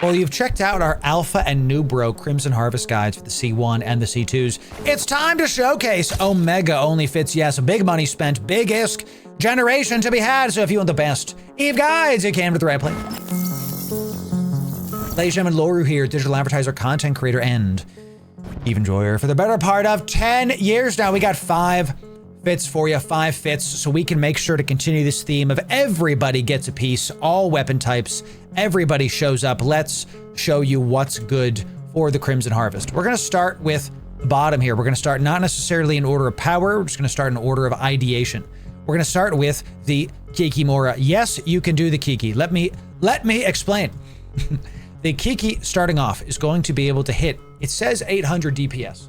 Well, you've checked out our Alpha and New Bro Crimson Harvest guides for the C1 and the C2s. It's time to showcase Omega only fits, yes, big money spent, big ISK generation to be had. So if you want the best EVE guides, you came to the right place. Ladies and gentlemen, Loru here, digital advertiser, content creator, and EVE enjoyer for the better part of 10 years now. We got 5 fits for you, 5 fits, so we can make sure to continue this theme of everybody gets a piece, all weapon types, everybody shows up. Let's show you what's good for the Crimson Harvest. We're gonna start with the bottom here. We're gonna start not necessarily in order of power, we're just gonna start in order of ideation. We're gonna start with the Kikimora. Yes, you can do the Kiki. Let me explain. The Kiki starting off is going to be able to hit, it says 800 DPS,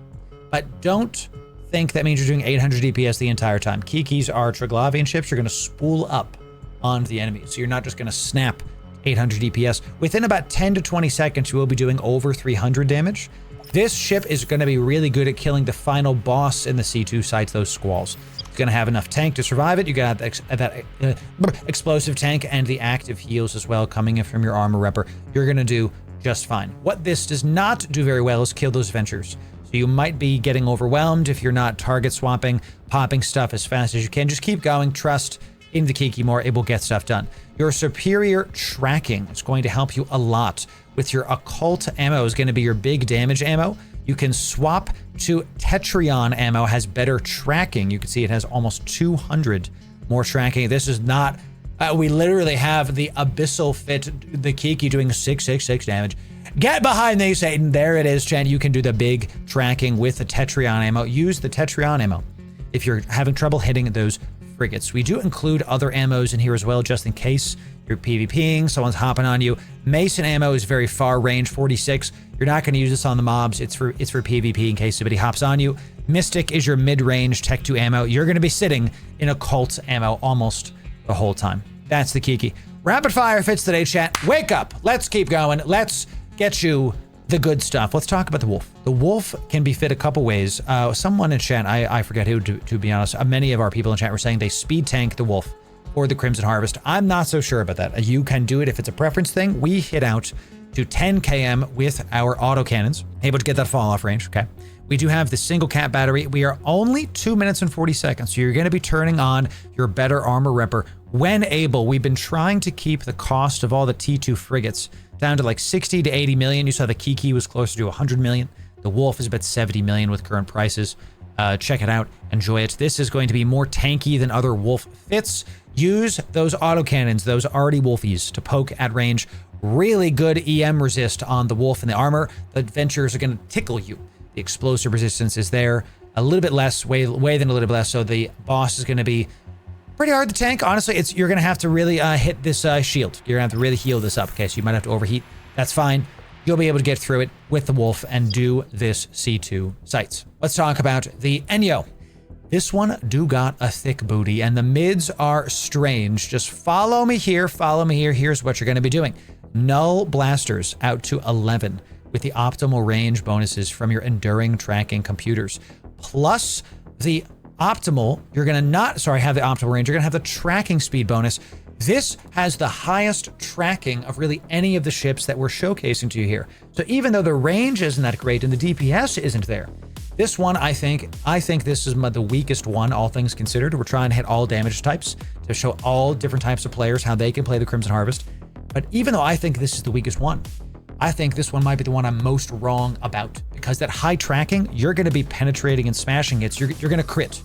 but don't think that means you're doing 800 DPS the entire time. Kikis are Triglavian ships. You're going to spool up onto the enemy. So you're not just going to snap 800 DPS. Within about 10 to 20 seconds, you will be doing over 300 damage. This ship is going to be really good at killing the final boss in the C2 sites, those squalls. It's going to have enough tank to survive it. You got that explosive tank and the active heals as well coming in from your armor repper. You're going to do just fine. What this does not do very well is kill those ventures. So you might be getting overwhelmed if you're not target swapping, popping stuff as fast as you can. Just keep going, trust in the Kikimora, it will get stuff done. Your superior tracking is going to help you a lot. With your occult ammo is going to be your big damage ammo. You can swap to Tetrion ammo, has better tracking. You can see it has almost 200 more tracking. This is not, we literally have the abyssal fit, the Kiki doing 666 damage. Get behind me, Satan. There it is, Chen. You can do the big tracking with the Tetrion ammo. Use the Tetrion ammo if you're having trouble hitting those frigates. We do include other ammos in here as well, just in case you're PvPing, someone's hopping on you. Mason ammo is very far range, 46. You're not going to use this on the mobs. It's for PvP in case somebody hops on you. Mystic is your mid-range Tech 2 ammo. You're going to be sitting in occult ammo almost the whole time. That's the Kiki. Rapid fire fits today, chat. Wake up. Let's keep going. Let's get you the good stuff. Let's talk about the wolf. The wolf can be fit a couple ways. Someone in chat, I forget who to be honest, many of our people in chat were saying they speed tank the wolf or the Crimson Harvest. I'm not so sure about that. You can do it if it's a preference thing. We hit out to 10 km with our autocannons, able to get that fall off range, okay? We do have the single cap battery. We are only 2 minutes and 40 seconds. So you're gonna be turning on your better armor repper when able. We've been trying to keep the cost of all the T2 frigates down to like 60 to 80 million. You saw the Kiki was closer to 100 million. The Wolf is about 70 million with current prices. Check it out, enjoy it. This is going to be more tanky than other Wolf fits. Use those autocannons, those already Wolfies, to poke at range. Really good EM resist on the Wolf and the armor. The adventures are going to tickle you. The explosive resistance is there. A little bit less, way than a little bit less. So the boss is going to be pretty hard to tank. Honestly, you're going to have to really hit this shield. You're going to have to really heal this up. Okay, so you might have to overheat. That's fine. You'll be able to get through it with the Wolf and do this C2 sites. Let's talk about the Enyo. This one do got a thick booty and the mids are strange. Just follow me here, follow me here. Here's what you're going to be doing. Null blasters out to 11 with the optimal range bonuses from your enduring tracking computers. Plus the optimal, you're going to not, sorry, have the optimal range. You're going to have the tracking speed bonus. This has the highest tracking of really any of the ships that we're showcasing to you here. So even though the range isn't that great and the DPS isn't there, this one, I think this is the weakest one, all things considered. We're trying to hit all damage types to show all different types of players how they can play the Crimson Harvest. But even though I think this is the weakest one, I think this one might be the one I'm most wrong about, because that high tracking, you're going to be penetrating and smashing it. So you're going to crit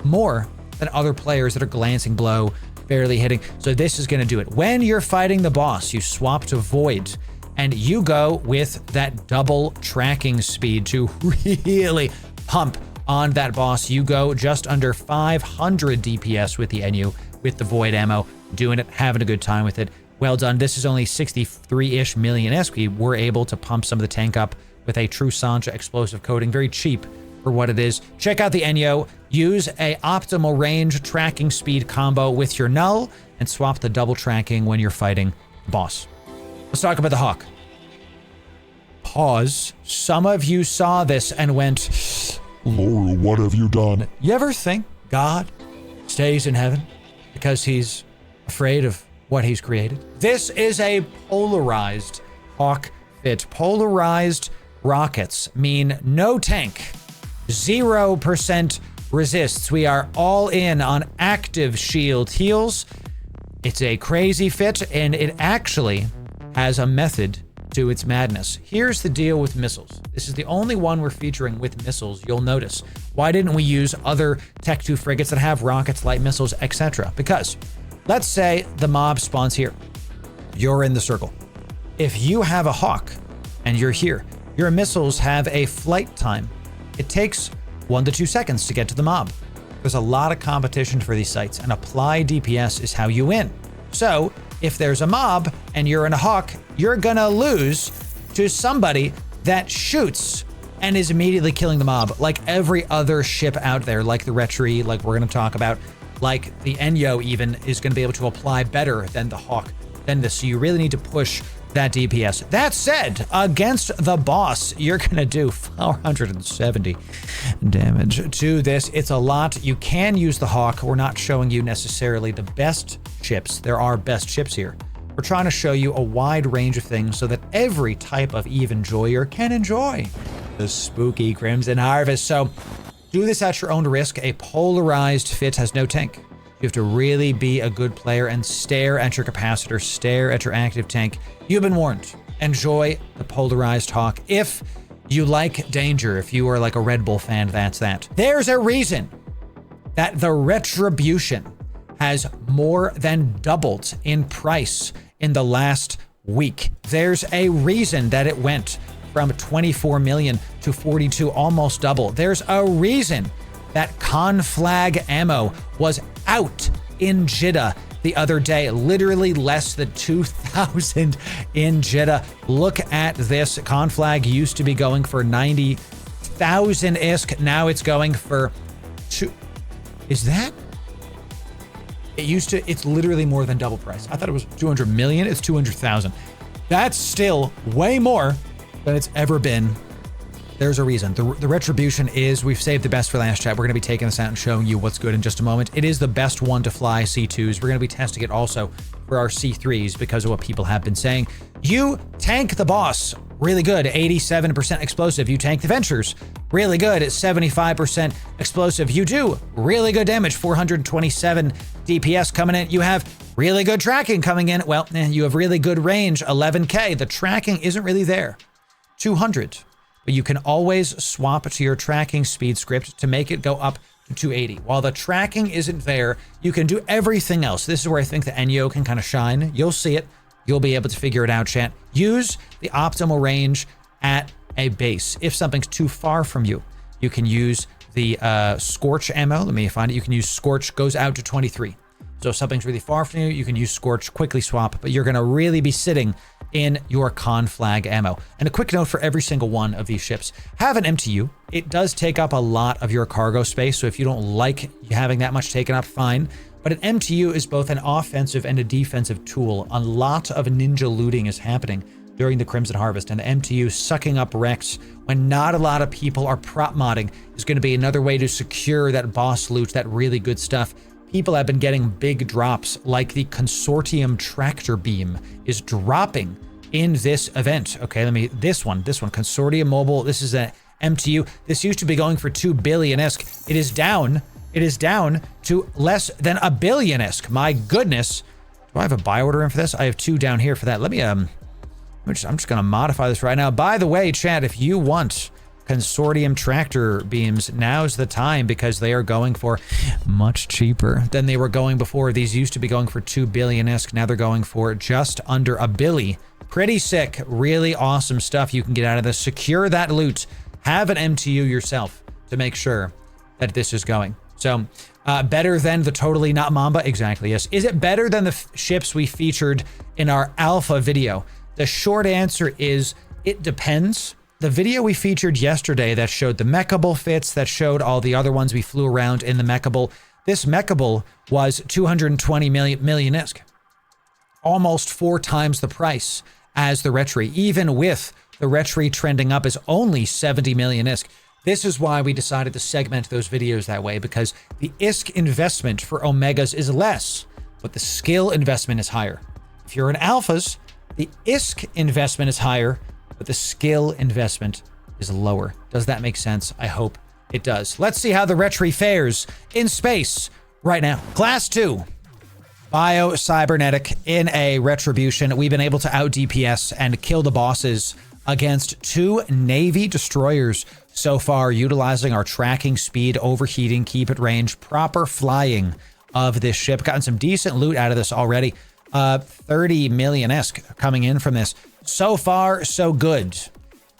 more than other players that are glancing blow, barely hitting. So this is going to do it. When you're fighting the boss, you swap to Void and you go with that double tracking speed to really pump on that boss. You go just under 500 DPS with the Enyo, with the Void ammo, doing it, having a good time with it. Well done. This is only 63-ish million SP. We're able to pump some of the tank up with a true Sancha explosive coating. Very cheap for what it is. Check out the Enyo. Use a optimal range tracking speed combo with your Null and swap the double tracking when you're fighting the boss. Let's talk about the Hawk. Pause. Some of you saw this and went, Loru, what have you done? You ever think God stays in heaven because he's afraid of what he's created? This is a polarized Hawk fit. Polarized rockets mean no tank, 0% resists. We are all in on active shield heals. It's a crazy fit, and it actually has a method to its madness. Here's the deal with missiles. This is the only one we're featuring with missiles, you'll notice. Why didn't we use other Tech 2 frigates that have rockets, light missiles, etc.? Because let's say the mob spawns here. You're in the circle. If you have a Hawk and you're here, your missiles have a flight time. It takes 1 to 2 seconds to get to the mob. There's a lot of competition for these sites, and apply DPS is how you win. So if there's a mob and you're in a Hawk, you're gonna lose to somebody that shoots and is immediately killing the mob, like every other ship out there, like the Retri, like we're gonna talk about, like the Enyo even is gonna be able to apply better than the Hawk than this. So you really need to push that DPS. That said, against the boss, you're gonna do 470 damage to this. It's a lot. You can use the Hawk. We're not showing you necessarily the best ships. There are best ships here. We're trying to show you a wide range of things so that every type of Eve enjoyer can enjoy the spooky Crimson Harvest. So do this at your own risk. A polarized fit has no tank. You have to really be a good player and stare at your capacitor, stare at your active tank. You've been warned. Enjoy the polarized Hawk. If you like danger, if you are like a Red Bull fan, that's that. There's a reason that the Retribution has more than doubled in price in the last week. There's a reason that it went from 24 million to 42, almost double. There's a reason that conflag ammo was out in Jeddah the other day, literally less than 2,000 in Jeddah. Look at this. Conflag used to be going for 90,000 ISK. Now it's going for is that? It's literally more than double price. I thought it was 200 million. It's 200,000. That's still way more than it's ever been. There's a reason. The Retribution is, we've saved the best for last, chat. We're going to be taking this out and showing you what's good in just a moment. It is the best one to fly C2s. We're going to be testing it also for our C3s because of what people have been saying. You tank the boss, really good, 87% explosive. You tank the Ventures, really good at 75% explosive. You do really good damage, 427 DPS coming in. You have really good tracking coming in. Well, you have really good range, 11K. The tracking isn't really there, 200. But you can always swap to your tracking speed script to make it go up to 280. While the tracking isn't there, you can do everything else. This is where I think the Enyo can kind of shine. You'll see it. You'll be able to figure it out, chat. Use the optimal range at a base. If something's too far from you, you can use the Scorch ammo. Let me find it. You can use Scorch, goes out to 23. So if something's really far from you, you can use Scorch, quickly swap, but you're gonna really be sitting in your conflag ammo. And a quick note for every single one of these ships, have an MTU. It does take up a lot of your cargo space, so if you don't like having that much taken up, fine. But an MTU is both an offensive and a defensive tool. A lot of ninja looting is happening during the Crimson Harvest, and the MTU sucking up wrecks when not a lot of people are prop modding is going to be another way to secure that boss loot, that really good stuff. People have been getting big drops, like the Consortium Tractor Beam is dropping in this event. Okay, this one, Consortium Mobile, this is an MTU. This used to be going for 2 billion ISK. It is down to less than 1 billion ISK. My goodness. Do I have a buy order in for this? I have 2 down here for that. I'm just gonna modify this right now. By the way, chat, if you want Consortium tractor beams, now's the time, because they are going for much cheaper than they were going before. These used to be going for 2 billion ISK. Now they're going for just under 1 billion. Pretty sick, really awesome stuff you can get out of this. Secure that loot. Have an MTU yourself to make sure that this is going. So better than the totally not Mamba? Exactly, yes. Is it better than the ships we featured in our alpha video? The short answer is it depends. The video we featured yesterday that showed the Mechable fits, that showed all the other ones we flew around in the Mechable. This Mechable was 220 million ISK. Almost 4 times the price as the Retri. Even with the Retri trending up is only 70 million ISK. This is why we decided to segment those videos that way, because the ISK investment for Omegas is less, but the skill investment is higher. If you're in alphas, The ISK investment is higher, but the skill investment is lower. Does that make sense? I hope it does. Let's see how the Retri fares in space right now. Class 2. Biocybernetic in a Retribution. We've been able to out DPS and kill the bosses against 2 Navy destroyers so far, utilizing our tracking, speed, overheating, keep at range, proper flying of this ship. Gotten some decent loot out of this already. 30 million ISK coming in from this. So far, so good.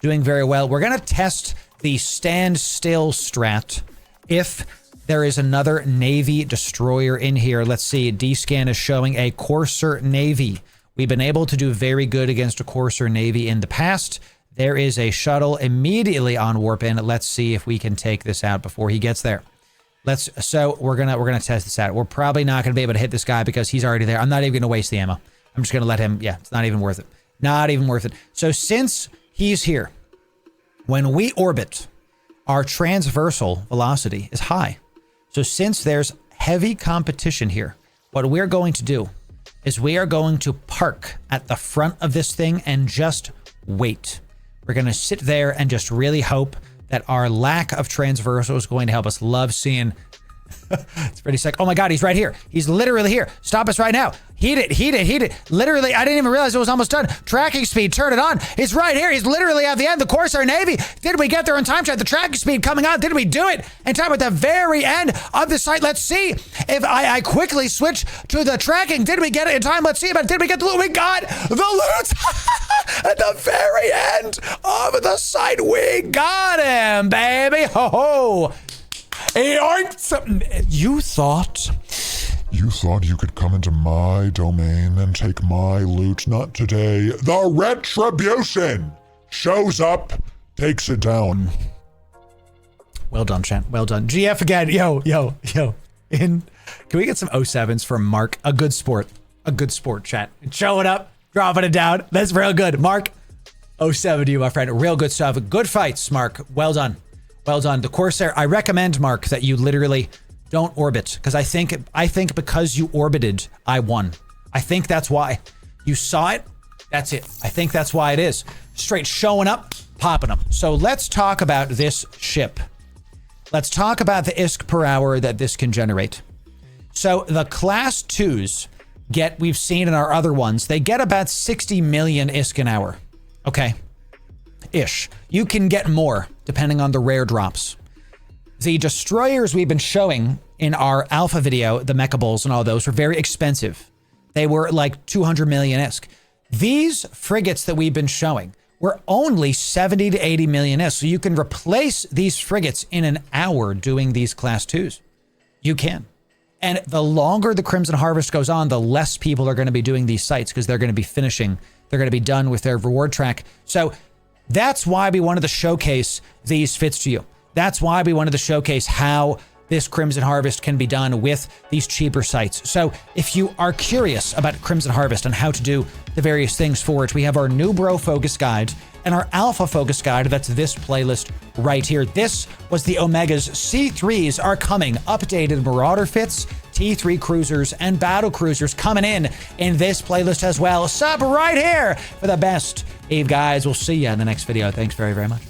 Doing very well. We're going to test the standstill strat if there is another Navy destroyer in here. Let's see. D-scan is showing a Courser Navy. We've been able to do very good against a Courser Navy in the past. There is a shuttle immediately on warp in. Let's see if we can take this out before he gets there. So we're gonna test this out. We're probably not gonna be able to hit this guy because he's already there. I'm not even gonna waste the ammo. I'm just gonna let him. Yeah, it's not even worth it. Not even worth it. So since he's here, when we orbit, our transversal velocity is high. So since there's heavy competition here, what we're going to do is we are going to park at the front of this thing and just wait. We're going to sit there and just really hope that our lack of transversal is going to help us. Love seeing... It's pretty sick. Oh my God, he's right here. He's literally here. Stop us right now. Heat it. Literally, I didn't even realize it was almost done. Tracking speed, turn it on. He's right here. He's literally at the end. The Corsair Navy. Did we get there in time? Check the tracking speed coming on. Did we do it in time at the very end of the site? Let's see if I quickly switch to the tracking. Did we get it in time? Let's see. But did we get the loot? We got the loot at the very end of the site. We got him, baby. Ho ho. You thought you could come into my domain and take my loot. Not today. The Retribution shows up, takes it down. Well done, Chan. Well done. GF again. Yo. Can we get some 07s from Mark? A good sport, chat. Showing up, dropping it down. That's real good. Mark, 07 to you, my friend. Real good stuff. Good fights, Mark. Well done. Well done. The Corsair, I recommend, Mark, that you literally don't orbit, because I think because you orbited, I won. I think that's why. You saw it, that's it. I think that's why it is. Straight showing up, popping them. So let's talk about this ship. Let's talk about the ISK per hour that this can generate. So the class 2s get, we've seen in our other ones, they get about 60 million ISK an hour. Okay. Ish. You can get more depending on the rare drops. The destroyers we've been showing in our alpha video, the mecha bulls and all those, were very expensive. They were like 200 million ISK. These frigates that we've been showing were only 70 to 80 million ISK. So you can replace these frigates in an hour doing these class 2s. You can. And the longer the Crimson Harvest goes on, the less people are going to be doing these sites because they're going to be finishing. They're going to be done with their reward track. So that's why we wanted to showcase these fits to you. That's why we wanted to showcase how this Crimson Harvest can be done with these cheaper sites. So if you are curious about Crimson Harvest and how to do the various things for it, we have our new bro focus guide and our alpha focus guide. That's this playlist right here. This was the Omegas. C3s are coming. Updated Marauder fits, T3 cruisers, and battle cruisers coming in this playlist as well. Sub right here for the best. Eve guys, we'll see you in the next video. Thanks very, very much.